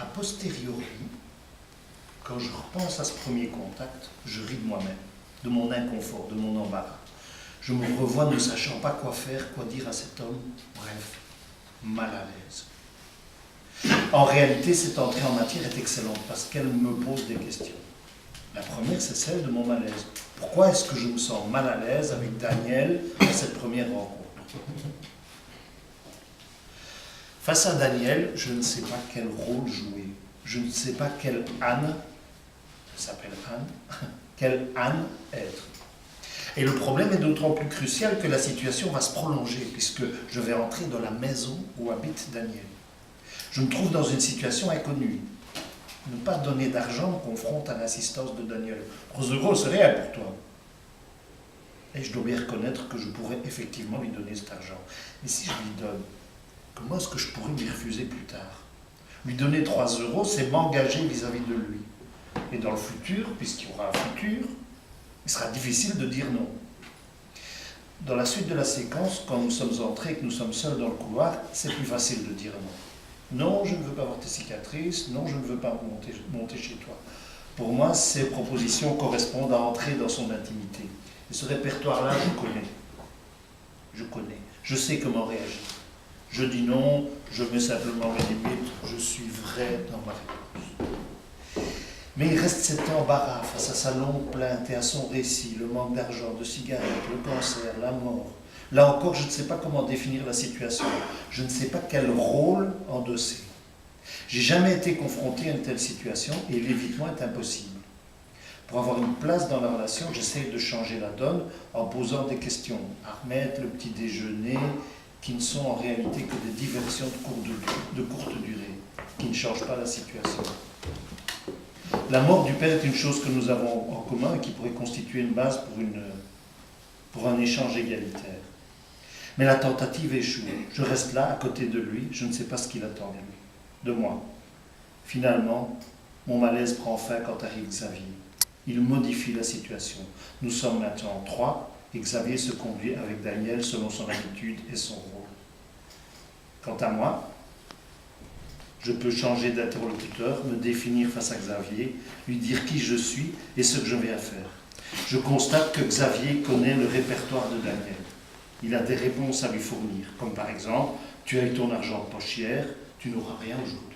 A posteriori, quand je repense à ce premier contact, je ris de moi-même, de mon inconfort, de mon embarras. Je me revois ne sachant pas quoi faire, quoi dire à cet homme, bref, mal à l'aise. En réalité, cette entrée en matière est excellente parce qu'elle me pose des questions. La première, c'est celle de mon malaise. Pourquoi est-ce que je me sens mal à l'aise avec Daniel à cette première rencontre? Face à Daniel, je ne sais pas quel rôle jouer. Je ne sais pas quelle Anne, elle s'appelle Anne, quelle Anne être. Et le problème est d'autant plus crucial que la situation va se prolonger puisque je vais entrer dans la maison où habite Daniel. Je me trouve dans une situation inconnue. Ne pas donner d'argent me confronte à l'insistance de Daniel. 11 €, c'est rien pour toi. Et je dois bien reconnaître que je pourrais effectivement lui donner cet argent. Mais si je lui donne, comment est-ce que je pourrais lui refuser plus tard? Lui donner 3 €, c'est m'engager vis-à-vis de lui. Et dans le futur, puisqu'il y aura un futur, il sera difficile de dire non. Dans la suite de la séquence, quand nous sommes entrés et que nous sommes seuls dans le couloir, c'est plus facile de dire non. Non, je ne veux pas voir tes cicatrices, non, je ne veux pas monter chez toi. Pour moi, ces propositions correspondent à entrer dans son intimité. Et ce répertoire-là, je connais. Je connais. Je sais comment réagir. Je dis non, je mets simplement mes limites, je suis vrai dans ma réponse. Mais il reste cet embarras face à sa longue plainte et à son récit, le manque d'argent, de cigarettes, le cancer, la mort. Là encore, je ne sais pas comment définir la situation. Je ne sais pas quel rôle endosser. J'ai jamais été confronté à une telle situation et l'évitement est impossible. Pour avoir une place dans la relation, j'essaie de changer la donne en posant des questions. À remettre le petit déjeuner, qui ne sont en réalité que des diversions de courte durée, qui ne changent pas la situation. La mort du père est une chose que nous avons en commun et qui pourrait constituer une base pour un échange égalitaire. Mais la tentative échoue. Je reste là, à côté de lui, je ne sais pas ce qu'il attend de moi. Finalement, mon malaise prend fin quand arrive Xavier. Il modifie la situation. Nous sommes maintenant 3, et Xavier se conduit avec Daniel selon son habitude et son rôle. Quant à moi, je peux changer d'interlocuteur, me définir face à Xavier, lui dire qui je suis et ce que je vais faire. Je constate que Xavier connaît le répertoire de Daniel. Il a des réponses à lui fournir, comme par exemple, tu as eu ton argent poche hier, tu n'auras rien aujourd'hui.